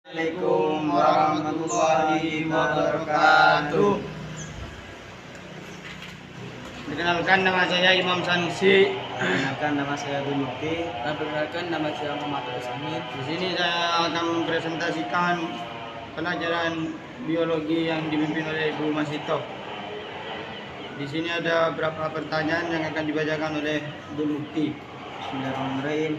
Assalamualaikum warahmatullahi wabarakatuh. Perkenalkan, nama saya Imam Sanusi. Perkenalkan, nama saya Bunuki. Perkenalkan, nama saya Muhammad Ismail. Di sini saya akan mempresentasikan pelajaran biologi yang dipimpin oleh Ibu Masito. Di sini ada beberapa pertanyaan yang akan dibacakan oleh Bu Mukti. Bismillahirrahmanirrahim.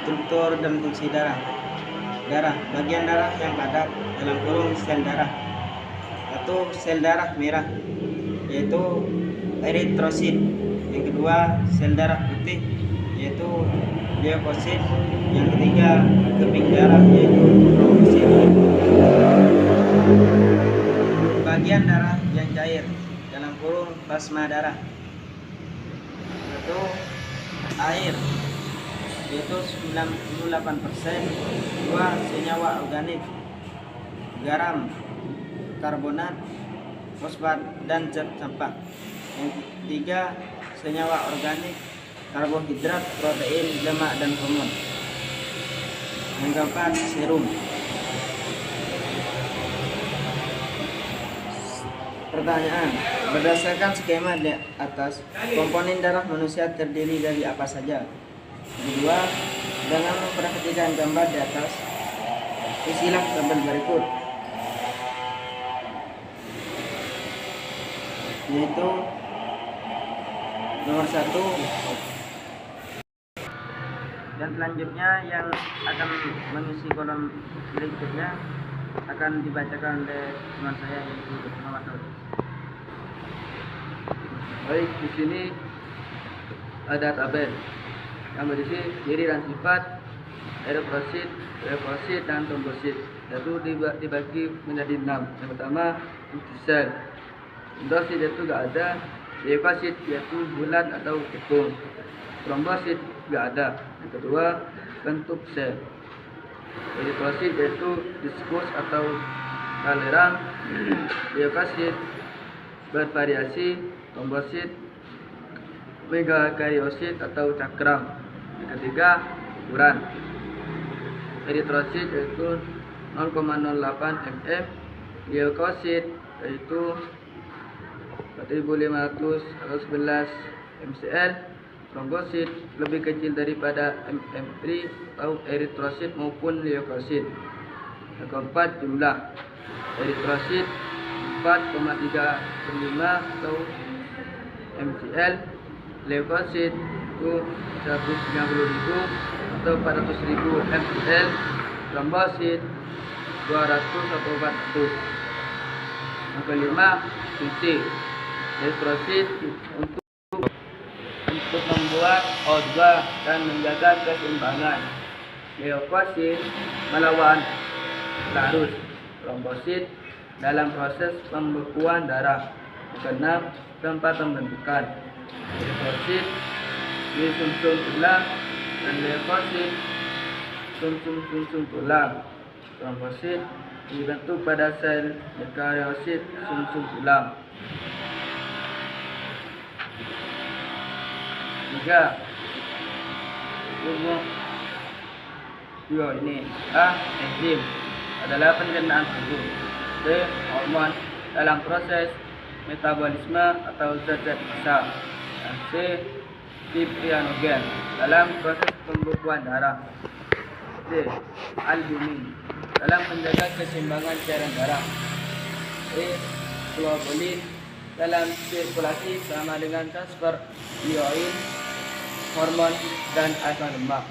Struktur dan fungsi darah. Darah, bagian darah yang padat dalam kurung sel darah. Satu, sel darah merah, yaitu eritrosit. Yang kedua, sel darah putih, yaitu leukosit. Yang ketiga, keping darah, yaitu trombosit. Bagian darah yang cair dalam kurung plasma darah. Satu, air, yaitu 98%. Dua, senyawa organik, garam, karbonat, fosfat, dan zat campak. Yang ketiga, senyawa organik, karbohidrat, protein, lemak, dan hormon. Yang keempat, serum. Pertanyaan, berdasarkan skema di atas, komponen darah manusia terdiri dari apa saja? Kedua, dengan memperhatikan gambar di atas, isilah tabel berikut, yaitu nomor 1, dan selanjutnya yang akan mengisi kolom berikutnya akan dibacakan oleh teman saya, yaitu Muhammad Saudi. Baik, di sini ada tabel yang berisi ciri dan sifat eritrosit, leukosit, dan trombosit. Yaitu dibagi menjadi 6. Yang pertama, fungsi sel. Dendrosit yaitu gak ada, leukosit yaitu bulat atau tepung, trombosit gak ada. Yang kedua, bentuk sel. Eritrosit yaitu diskus atau kalerang, leukosit bervariasi, trombosit megakariosit atau cakram. Yang ketiga, ukuran. Eritrosit yaitu 0,08 mm, leukosit yaitu 4500 atau 11 mcl, trombosit lebih kecil daripada mm3 atau eritrosit maupun leukosit. Yang keempat, jumlah. Eritrosit 4,35 atau mcl, leukosit itu 190.000 atau 400.000 mcl, trombosit 200 atau 400. Yang kelima, fungsi. Eritrosit untuk membuat O2 dan menjaga keseimbangan. Leukosit melawan larut. Trombosit dalam proses pembekuan darah. Yang keenam, tempat pembentukan. Eritrosit di sumsum tulang dan leukosit sumsum tulang. Trombosit dibentuk pada sel eukariosit sumsum tulang. 3. Ini A. Enzim adalah pencernaan tubuh. B. Hormon dalam proses metabolisme atau zat-zat besar. Dan C. Fibrinogen dalam proses pembekuan darah. D. Albumin dalam menjaga keseimbangan cairan darah. E. Globulin dalam sirkulasi sama dengan transfer ion, hormon, dan asam lemak.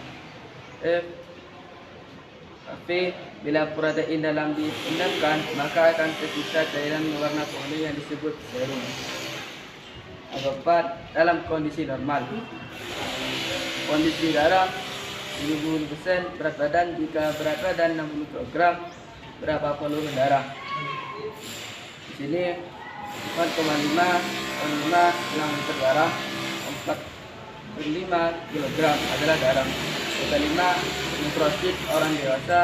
F. Bila protein dalam dipindahkan, maka akan tersisa cairan berwarna kuning yang disebut serum. Yang keempat, dalam kondisi normal. Kondisi darah 70% berat badan. Jika berat badan 60 kg, berapa volume darah? Di sini 4,5 yang berdarah, 4,5 kg adalah darah. Yang kelima, eritrosit orang dewasa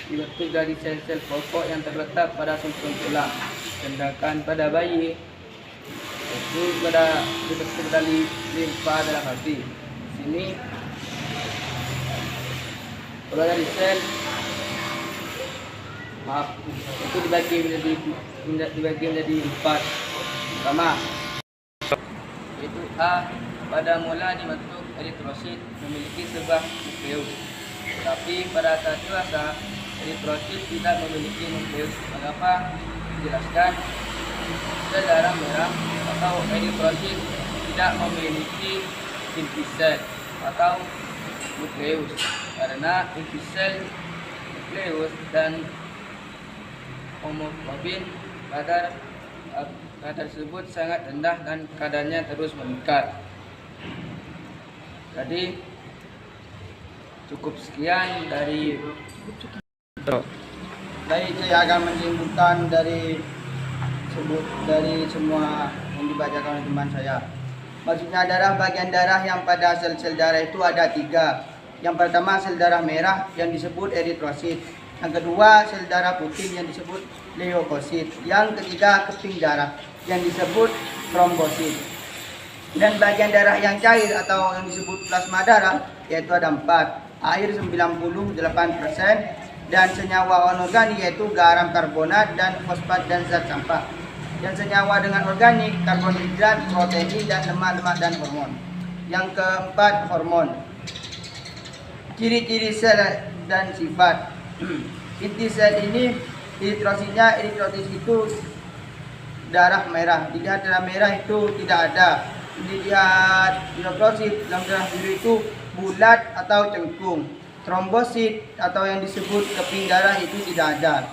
dibentuk dari sel-sel pokok yang terletak pada sumsum tulang. Sedangkan pada bayi itu dibentuk dari limfa dalam hati. Di sini Kalau dari sel, maaf, itu dibagi menjadi 4. Pertama, yaitu A. Pada mula dibentuk eritrosit memiliki sebuah nukleus, tapi pada saat dewasa eritrosit tidak memiliki nukleus. Mengapa? Dijelaskan, sel darah merah atau eritrosit tidak memiliki inti sel atau nukleus, karena inti sel, nukleus, dan hemoglobin kadar tersebut sangat rendah dan kadarnya terus meningkat. Jadi cukup sekian dari Baik, saya akan menyimpulkan dari semua yang dibacakan oleh teman saya. Maksudnya adalah bagian darah yang pada sel-sel darah itu ada 3. Yang pertama sel darah merah yang disebut eritrosit. Yang kedua sel darah putih yang disebut leukosit. Yang ketiga keping darah yang disebut trombosit. Dan bagian darah yang cair atau yang disebut plasma darah yaitu ada 4. Air 98%, dan senyawa anorganik yaitu garam, karbonat, dan fosfat dan zat sampah. Dan senyawa dengan organik, karbohidrat, protein, dan lemak-lemak dan hormon. Yang keempat, hormon. Ciri-ciri sel dan sifat. Inti sel ini eritrositnya, eritrosit itu darah merah. Dilihat darah merah itu tidak ada. Dilihat eritrosit dalam darah biru itu bulat atau cengkung. Trombosit atau yang disebut keping darah itu tidak ada.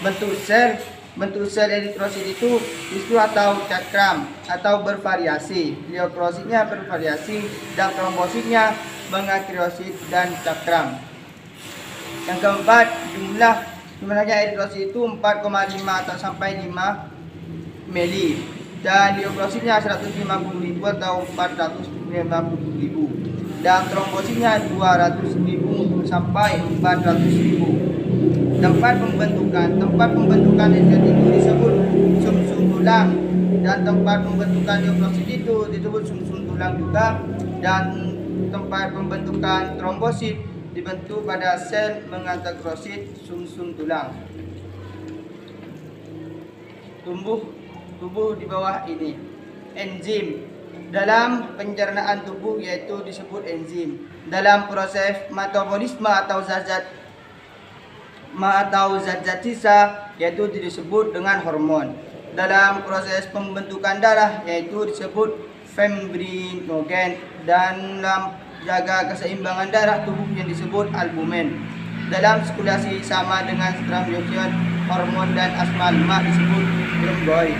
Bentuk sel eritrosit itu atau cakram atau bervariasi. Leukrositnya bervariasi dan trombositnya mengakrosit dan cakram. Yang keempat, jumlahnya eritrosit itu 4,5 atau sampai 5 mili, dan leukrositnya 150.000 atau 450.000, dan trombositnya 200.000 sampai 400.000. Tempat pembentukan eritrosit itu disebut sumsum tulang, dan tempat pembentukan leukosit itu disebut sumsum tulang juga, dan tempat pembentukan trombosit dibentuk pada sel mengantakrosit sumsum tulang. Tubuh di bawah ini. Enzim dalam pencernaan tubuh yaitu disebut enzim. Dalam proses metabolisme atau zat-zat sisa yaitu disebut dengan hormon. Dalam proses pembentukan darah yaitu disebut fibrinogen, dan dalam jaga keseimbangan darah tubuh yang disebut albumin. Dalam sirkulasi sama dengan stramyocin, hormon dan asma lemak disebut thromboid.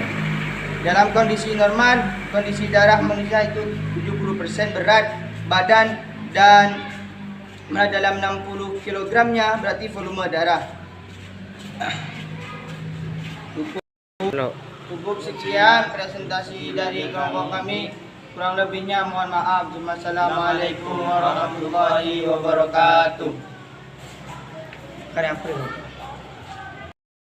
Dalam kondisi normal, kondisi darah manusia itu 70% berat badan, dan dalam 60 kg-nya berarti volume darah. Cukup sekian presentasi dari kelompok kami. Kurang lebihnya mohon maaf. Wassalamualaikum warahmatullahi wabarakatuh. Karya